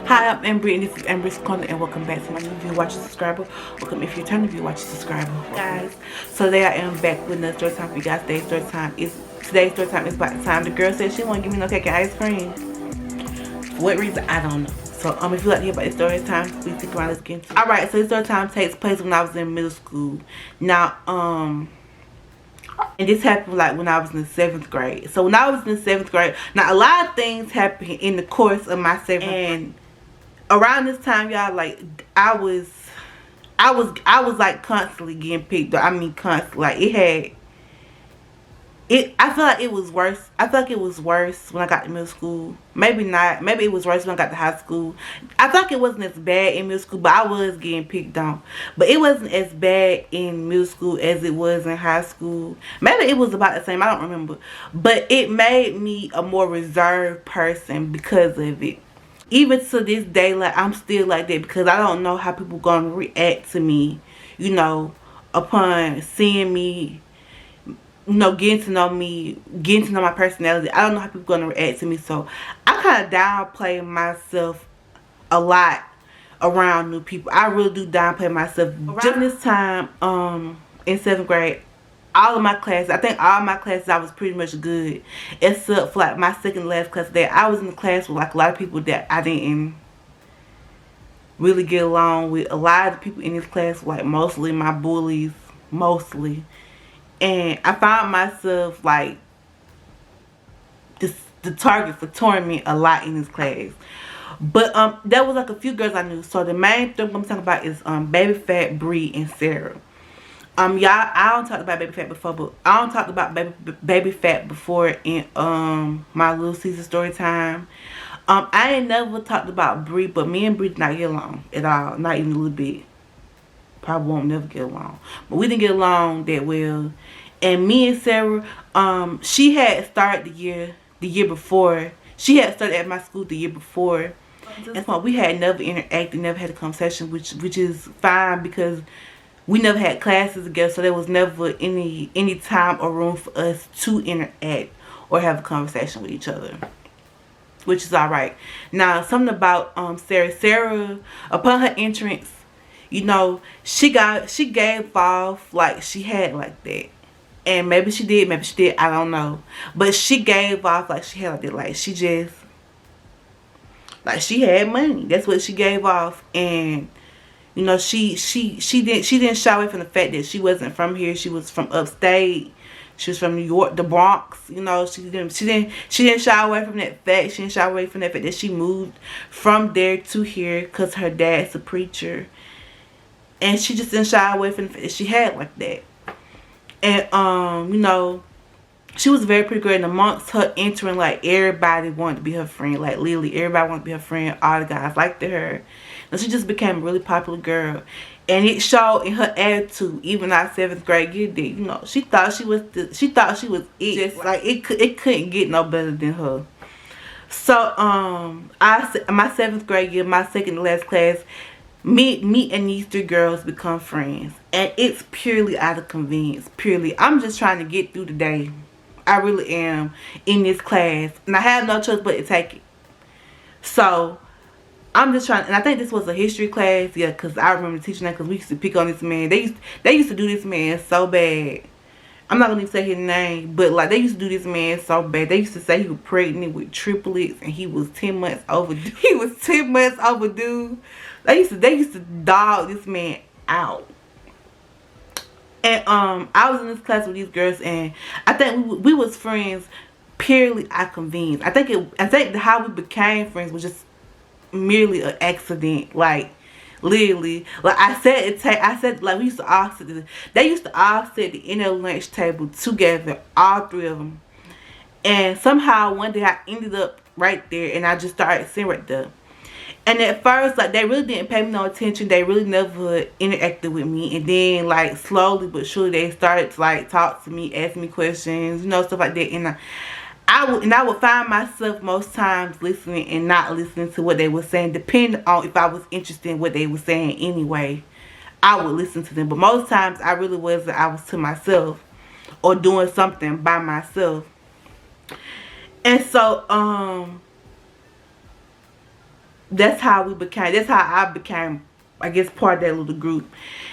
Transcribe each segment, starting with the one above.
Hi, I'm Amber, and this is Amber's Corner, and welcome back to my new viewer, watcher, subscriber. Welcome if you're returning viewer, watcher, subscriber. Guys, so today I am back with another story time for you guys. Today's story time is about the time the girl said she won't give me no cake and ice cream. For what reason, I don't know. So if you like to hear about this story time, please stick around. Let's get into it. Alright, so this story time takes place when I was in middle school. Now, and this happened like when I was in the 7th grade. So when I was in the 7th grade, now a lot of things happened in the course of my 7th grade. And around this time, y'all, like I was like constantly getting picked up. I mean constantly. Like I feel like it was worse. I feel like it was worse when I got to middle school. Maybe not. Maybe it was worse when I got to high school. I feel like it wasn't as bad in middle school, but I was getting picked on. But it wasn't as bad in middle school as it was in high school. Maybe it was about the same. I don't remember. But it made me a more reserved person because of it. Even to this day, like, I'm still like that because I don't know how people gonna react to me, you know, upon seeing me, you know, getting to know me, getting to know my personality. I don't know how people gonna react to me, so I kind of downplay myself a lot around new people. I really do downplay myself. During this time, in 7th grade, all of my classes, I think all my classes I was pretty much good, except for like my second last class there. I was in the class with like a lot of people that I didn't really get along with. A lot of the people in this class were like mostly my bullies, mostly. And I found myself like the target for torment a lot in this class. But there was like a few girls I knew. So the main thing I'm talking about is Baby Fat, Bree, and Sarah. Y'all, I don't talk about Baby Fat before, but I don't talk about baby Fat before in my Little Caesar story time. I ain't never talked about Bree, but me and Bree did not get along at all, not even a little bit. Probably won't never get along, but we didn't get along that well. And me and Sarah, she had started the year before. She had started at my school the year before, and so we had never interacted, never had a conversation, which is fine because we never had classes together, so there was never any time or room for us to interact or have a conversation with each other, which is alright. Now, something about Sarah, upon her entrance, you know, she gave off like she had like that. And maybe she did, I don't know. But she gave off like she had like that. Like she just, like she had money. That's what she gave off. And you know, she didn't shy away from the fact that she wasn't from here. She was from upstate. She was from New York, the Bronx. You know, she didn't shy away from that fact. She didn't shy away from that fact that she moved from there to here because her dad's a preacher. And she just didn't shy away from the fact that she had like that. And you know, she was a very pretty girl. And amongst her entering, like everybody wanted to be her friend. Like literally, everybody wanted to be her friend. All the guys liked her. And she just became a really popular girl, and it showed in her attitude. Even our 7th grade year, that you know, she thought she was it. Just like it couldn't get no better than her. So my 7th grade year, my second to last class, me and these 3 girls become friends, and it's purely out of convenience. Purely, I'm just trying to get through the day. I really am in this class, and I have no choice but to take it. So I'm just trying, and I think this was a history class, yeah, because I remember teaching that because we used to pick on this man. They used to do this man so bad. I'm not going to say his name, but like they used to do this man so bad. They used to say he was pregnant with triplets and he was 10 months overdue. He was 10 months overdue. They used to dog this man out. And I was in this class with these girls, and I think we was friends purely out of convenience. I think how we became friends was just merely an accident. Like literally, like I said like we used to all sit they used to all sit at the end of the lunch table together, all 3 of them. And somehow one day I ended up right there, and I just started sitting right there. And at first, like, they really didn't pay me no attention. They really never interacted with me. And then, like, slowly but surely, they started to, like, talk to me, ask me questions, you know, stuff like that. And I would find myself most times listening and not listening to what they were saying, depending on if I was interested in what they were saying anyway. I would listen to them. But most times, I really wasn't. I was to myself or doing something by myself. And so, that's how we became, that's how I became, I guess, part of that little group.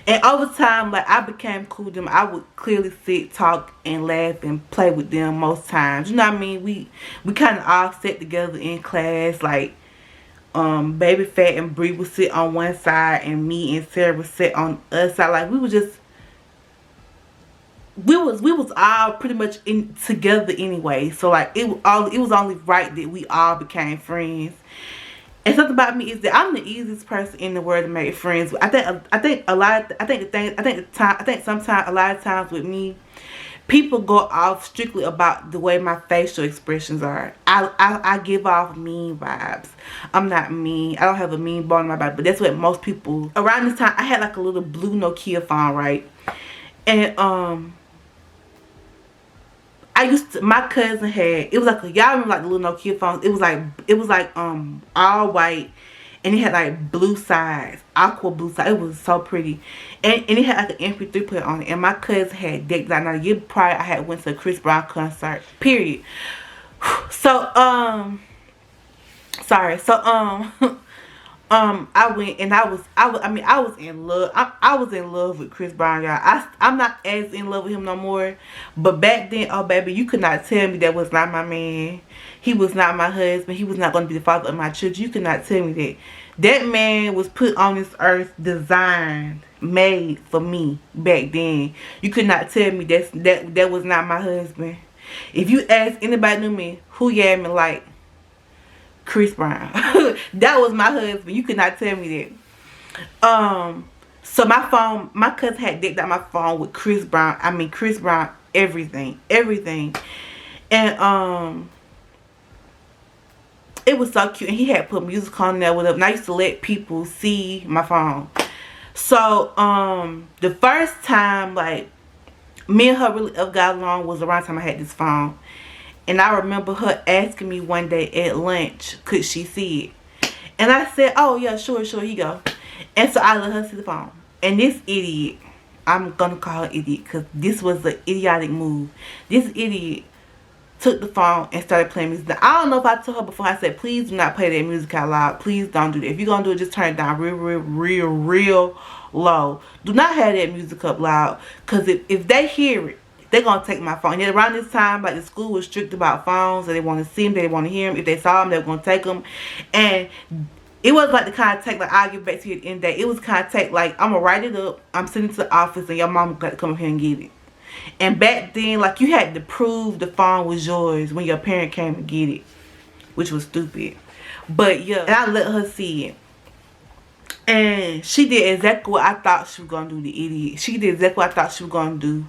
And over time, like, I became cool with them. I would clearly sit, talk, and laugh and play with them most times. You know what I mean? We kind of all sat together in class. Like, Baby Fat and Bree would sit on one side, and me and Sarah would sit on the other side. Like, we was just, we was all pretty much in together anyway. So like, it was only right that we all became friends. And something about me is that I'm the easiest person in the world to make friends with. I think sometimes, a lot of times with me, people go off strictly about the way my facial expressions are. I give off mean vibes. I'm not mean. I don't have a mean bone in my body, but that's what most people. Around this time, I had like a little blue Nokia phone, right? And I used to, my cousin had, it was like, y'all remember like the little Nokia phones? It was like all white, and it had like blue sides, aqua blue sides. It was so pretty, and it had like an MP3 player on it. And my cousin had decked out. Now the year prior, I had went to a Chris Brown concert. Period. So sorry. So I went, and I was in love. I was in love with Chris Brown, y'all. I'm not as in love with him no more. But back then, oh baby, you could not tell me that was not my man. He was not my husband. He was not going to be the father of my children. You could not tell me that. That man was put on this earth, designed, made for me back then. You could not tell me that was not my husband. If you ask anybody knew me, who you had me like, Chris Brown. That was my husband. You could not tell me that. So my phone, my cousin had decked out my phone with Chris Brown. I mean, Chris Brown, everything. And it was so cute. And he had put music on there with it. And I used to let people see my phone. So the first time, like, me and her really got along was around the time I had this phone. And I remember her asking me one day at lunch, could she see it? And I said, oh yeah, sure, here you go. And so I let her see the phone. And this idiot, I'm gonna call her idiot because this was an idiotic move. This idiot took the phone and started playing music. Now, I don't know if I told her before, I said, please do not play that music out loud. Please don't do that. If you're gonna do it, just turn it down real low. Do not have that music up loud, because if they hear it, they're going to take my phone. And yet around this time, like, the school was strict about phones. And they want to see them. They want to hear them. If they saw them, they were going to take them. And it was like the kind of take, like, I'll get back to you at the end of the day. It was kind of take, like, I'm going to write it up. I'm sending it to the office. And your mom got to come up here and get it. And back then, like, you had to prove the phone was yours when your parent came to get it. Which was stupid. But, yeah. And I let her see it. And she did exactly what I thought she was going to do, the idiot. She did exactly what I thought she was going to do.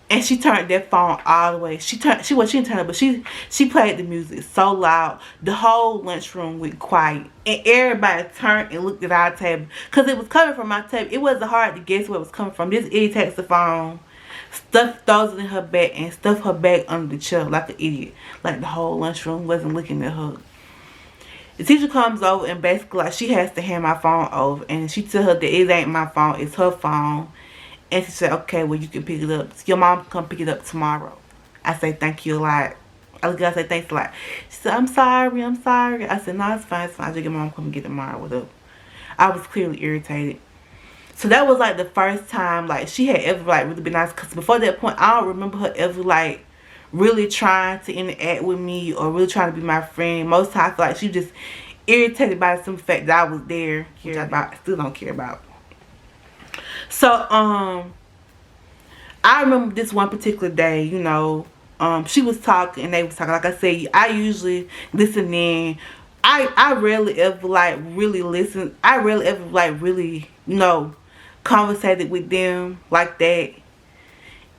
And she turned that phone all the way. She didn't turn it, but she played the music so loud. The whole lunchroom went quiet. And everybody turned and looked at our table. Because it was coming from my table. It wasn't hard to guess where it was coming from. This idiot takes the phone, throws it in her bag, and stuffed her bag under the chair like an idiot. Like the whole lunchroom wasn't looking at her. The teacher comes over and basically, like, she has to hand my phone over. And she tell her that it ain't my phone, it's her phone. And she said, okay, well, you can pick it up. Your mom can come pick it up tomorrow. I say, thank you a lot. I look at her, I say, thanks a lot. She said, I'm sorry. I said, no, it's fine. I just get my mom come get it tomorrow with her. I was clearly irritated. So that was, like, the first time, like, she had ever, like, really been nice. Because before that point, I don't remember her ever, like, really trying to interact with me or really trying to be my friend. Most times, I feel like she was just irritated by the simple fact that I was there, which I still don't care about. So, I remember this one particular day, you know, she was talking and they was talking. Like I said, I usually listen in. I rarely ever, like, really listen. I rarely ever, like, really, you know, conversated with them like that.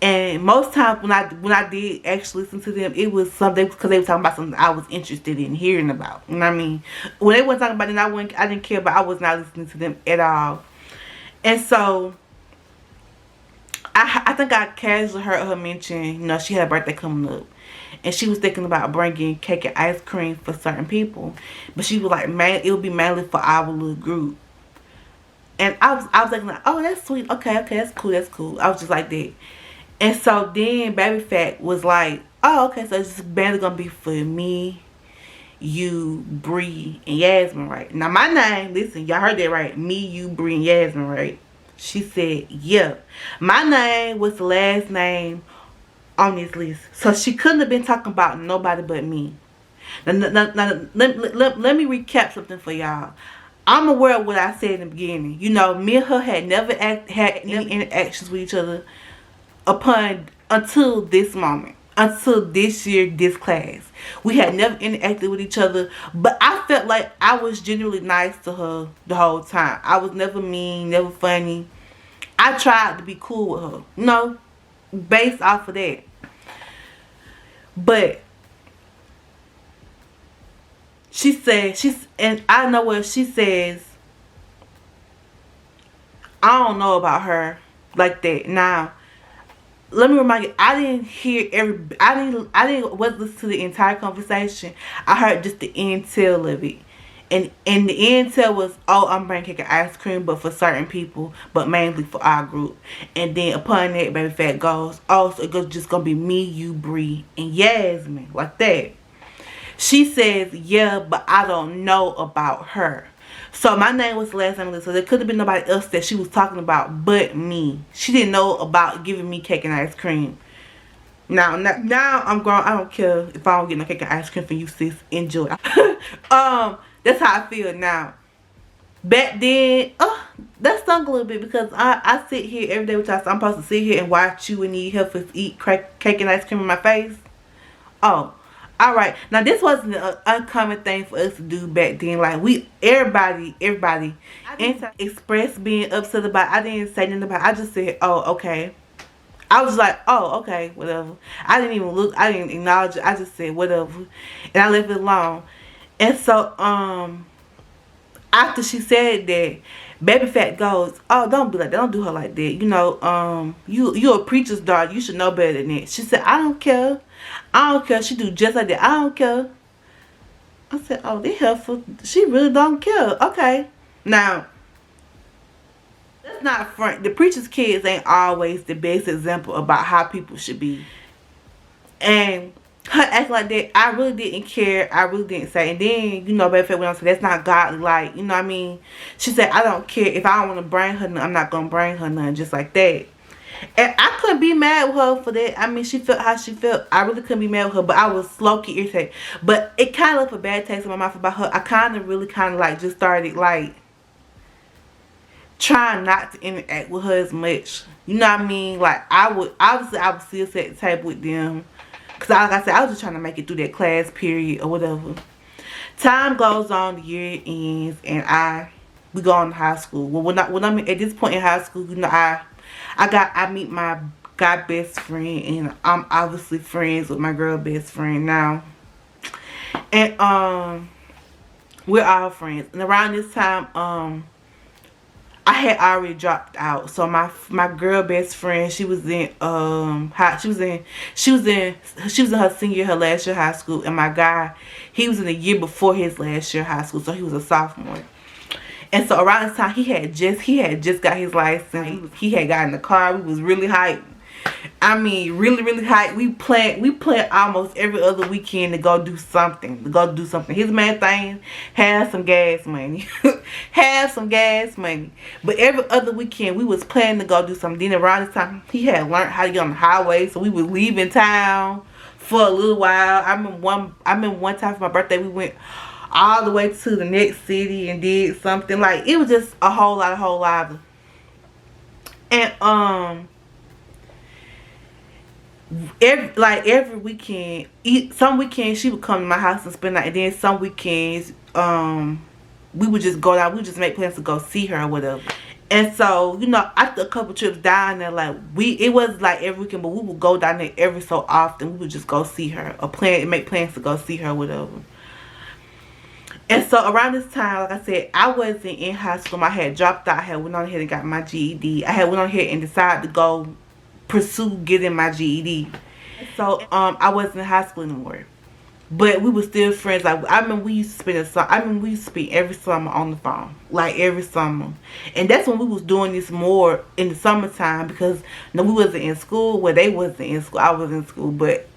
And most times when I did actually listen to them, it was something because they were talking about something I was interested in hearing about. You know what I mean? When they weren't talking about it, I didn't care, but I was not listening to them at all. And so, I think I casually heard her mention, you know, she had a birthday coming up. And she was thinking about bringing cake and ice cream for certain people. But she was like, man, it would be mainly for our little group. And I was thinking, like, oh, that's sweet. Okay, that's cool. I was just like that. And so then Baby Fat was like, oh, okay, so it's mainly going to be for me, you, Bree, and Yasmin, right? Now my name, listen, y'all heard that right. Me, you, Bree, and Yasmin, right? She said, yeah. My name was the last name on this list. So she couldn't have been talking about nobody but me. Now, let me recap something for y'all. I'm aware of what I said in the beginning. You know, me and her had never had any interactions with each other until this moment. Until this year, this class. We had never interacted with each other. But I felt like I was genuinely nice to her the whole time. I was never mean, never funny. I tried to be cool with her. You know, based off of that. But she said, and I know what she says, I don't know about her like that. Now, let me remind you, I didn't listen to the entire conversation. I heard just the intel of it. And the intel was, oh, I'm bringing cake and ice cream, but for certain people, but mainly for our group. And then upon that, Baby Fat goes, oh, so it's just going to be me, you, Bree, and Yasmin, like that. She says, yeah, but I don't know about her. So my name was the last name on the list, so there could have been nobody else that she was talking about but me. She didn't know about giving me cake and ice cream. Now I'm grown. I don't care if I don't get no cake and ice cream from you, sis. Enjoy. That's how I feel now. Back then, that stunk a little bit because I sit here every day with y'all. So I'm supposed to sit here and watch you and eat healthy, eat cake and ice cream in my face. Oh, alright. Now this wasn't an uncommon thing for us to do back then. Like everybody I didn't express being upset about it. I didn't say nothing about it. I just said, oh, okay. I was like, oh, okay, whatever. I didn't even look, I didn't acknowledge it. I just said whatever. And I left it alone. And so, after she said that, Baby Fat goes, oh, don't be like that. Don't do her like that. You know, you a preacher's daughter. You should know better than that. She said, I don't care. I don't care. She do just like that. I don't care. I said, oh, they helpful. She really don't care. Okay. Now, let's not front. The preacher's kids ain't always the best example about how people should be. And her acting like that, I really didn't care. I really didn't say. And then, you know, Baby Fat went on to say, that's not godly. Like, you know what I mean? She said, I don't care. If I don't want to bring her none, I'm not going to bring her none. Just like that. And I couldn't be mad with her for that. I mean, she felt how she felt. I really couldn't be mad with her. But I was low-key irritated. But it kind of left a bad taste in my mouth about her. I kind of like just started like trying not to interact with her as much. You know what I mean? Like, I would still sit at the table with them. Because like I said, I was just trying to make it through that class period or whatever. Time goes on, the year ends, and we go on to high school. Well, when I'm at this point in high school, you know, I meet my guy best friend, and I'm obviously friends with my girl best friend now. And we're all friends. And around this time, I had already dropped out. So my girl best friend, she was in her senior year, her last year of high school, and my guy, he was in the year before his last year of high school, so he was a sophomore. And so around this time, he had just got his license. He had got in the car. We was really hyped. I mean, really, really hyped. We planned almost every other weekend to go do something. His main thing, have some gas money. Have some gas money. But every other weekend, we was planning to go do something. Then around this time, he had learned how to get on the highway. So we was leaving town for a little while. I remember one time for my birthday, we went all the way to the next city and did something. Like, it was just a whole lot. And every weekend, some weekends she would come to my house and spend the night, and then some weekends we would just go down, we would just make plans to go see her or whatever. And so, you know, after a couple trips down there, like, it was like every weekend, but we would go down there every so often. We would just go see her or make plans to go see her or whatever. And so around this time, like I said, I wasn't in high school. I had dropped out. I had went on ahead and got my GED. I had went on ahead and decided to go pursue getting my GED. So I wasn't in high school anymore. But we were still friends. Like, I mean, we used to spend every summer on the phone. Like, every summer. And that's when we was doing this more in the summertime, because we wasn't in school. Well, they wasn't in school. I was in school. But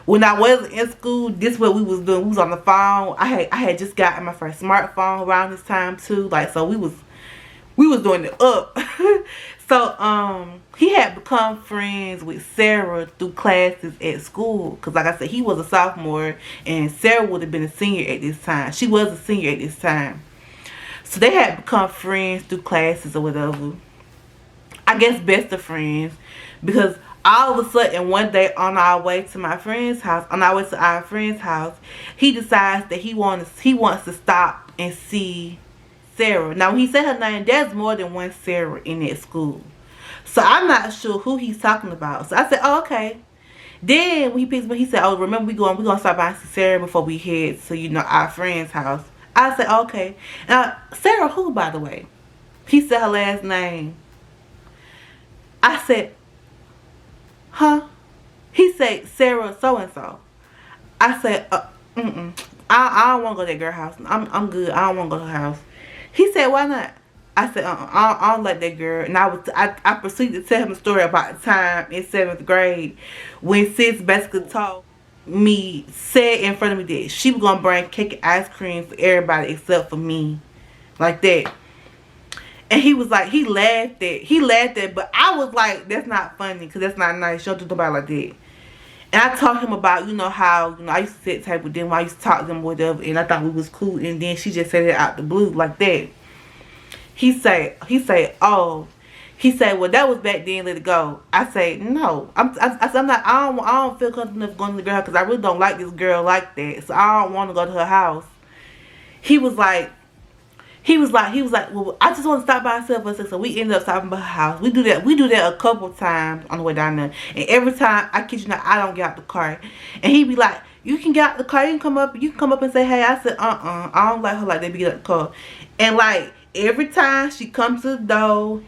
when I was in school, this is what we was doing. We was on the phone. I had just gotten my first smartphone around this time too. Like, so we was doing it up. So he had become friends with Sarah through classes at school. Because like I said, he was a sophomore and Sarah would have been a senior at this time. She was a senior at this time. So they had become friends through classes or whatever. I guess best of friends. Because all of a sudden one day on our way to our friend's house, he decides that he wants to stop and see Sarah. Now when he said her name, there's more than one Sarah in that school. So I'm not sure who he's talking about. So I said, oh, okay. Then when he picks me, he said, oh, remember we're gonna stop by and see Sarah before we head to, our friend's house. I said, okay. Now, Sarah who, by the way? He said her last name. I said, huh? He said, Sarah so-and-so. I said, I don't want to go to that girl's house. I'm good. I don't want to go to her house. He said, why not? I said, I don't like that girl. And I proceeded to tell him a story about the time in 7th grade when sis basically told me, said in front of me that she was going to bring cake and ice cream for everybody except for me. Like that. And he was like, he laughed at, but I was like, that's not funny because that's not nice. You don't do nobody like that. And I told him about, how, I used to sit type with them, I used to talk to them, whatever, and I thought we was cool. And then she just said it out the blue like that. He said, oh, well, that was back then, let it go. I say, no, I don't feel comfortable enough going to the girl because I really don't like this girl like that. So I don't want to go to her house. He was like, well, I just want to stop by myself. So we ended up stopping by her house. We do that a couple times on the way down there. And every time, I kid you not, I don't get out the car. And he be like, you can get out the car, you can come up and say, hey. I said, I don't like her like that, be get out the car. And like, every time she comes to the door,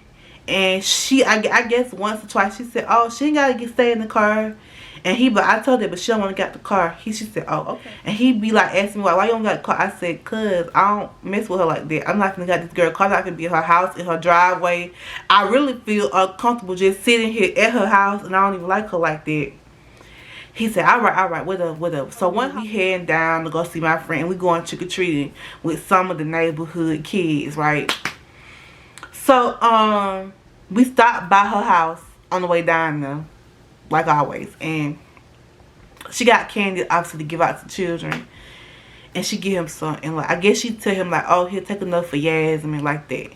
and I guess once or twice, she said, oh, she ain't got to stay in the car. And but I told her, but she don't want to get the car. She said, oh, okay. And he be like asking me, why you don't got the car? I said, cause I don't mess with her like that. I'm not gonna get this girl car. I'm not gonna be in her house, in her driveway. I really feel uncomfortable just sitting here at her house, and I don't even like her like that. He said, all right, whatever. So one we heading down to go see my friend. We going trick-or-treating with some of the neighborhood kids, right? So, we stopped by her house on the way down there. Like always. And she got candy obviously to give out to children. And she give him some. And like, I guess she tell him like, oh, he'll take enough for Yasmin like that.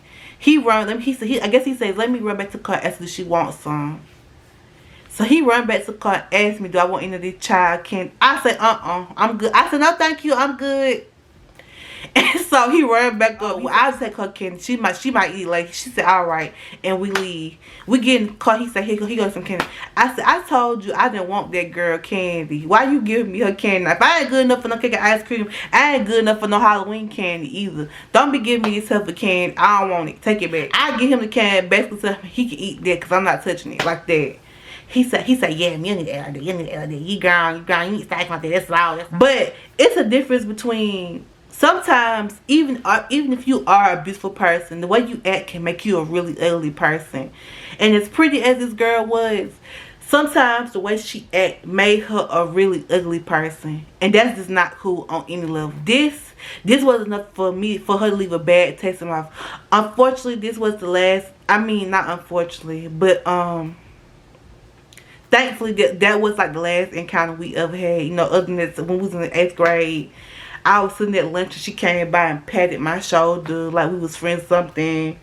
I guess he says, let me run back to the car and ask her if she wants some. So he run back to the car and asked me, do I want any of this child candy? I said, I'm good. I said, no, thank you, I'm good. And so he ran back up. Well, I'll take her candy. She might eat like. She said, all right. And we leave. We get in the car. He said, he got some candy. I said, I told you I didn't want that girl candy. Why you giving me her candy? If I ain't good enough for no cake and ice cream, I ain't good enough for no Halloween candy either. Don't be giving me yourself a candy. I don't want it. Take it back. I give him the candy basically so he can eat that because I'm not touching it like that. He said, yeah, you need to add that. You need to add that. You girl, you need to stay like that. That's loud. But it's a difference between. Sometimes, even if you are a beautiful person, the way you act can make you a really ugly person. And as pretty as this girl was, sometimes the way she act made her a really ugly person. And that's just not cool on any level. This was enough for her to leave a bad taste in my mouth. Unfortunately, this was the last, not unfortunately, but thankfully that was like the last encounter we ever had. Other than that, when we was in the 8th grade. I was sitting at lunch and she came by and patted my shoulder like we was friends something.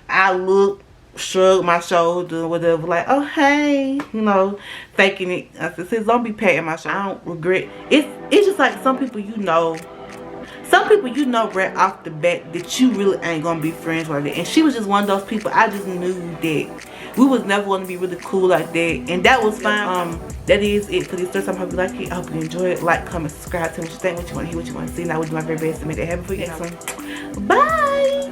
I looked, shrugged my shoulder, whatever, like, oh, hey, faking it. I said, sis, don't be patting my shoulder. I don't regret. It's just like some people right off the bat that you really ain't gonna be friends with it. And she was just one of those people I just knew that we was never going to be really cool like that. And that was fine. That is it for this third time. I hope you like it. I hope you enjoy it. Like, comment, subscribe. Tell me what you think, what you want to hear, what you want to see. And I will do my very best to make that happen for you. Bye.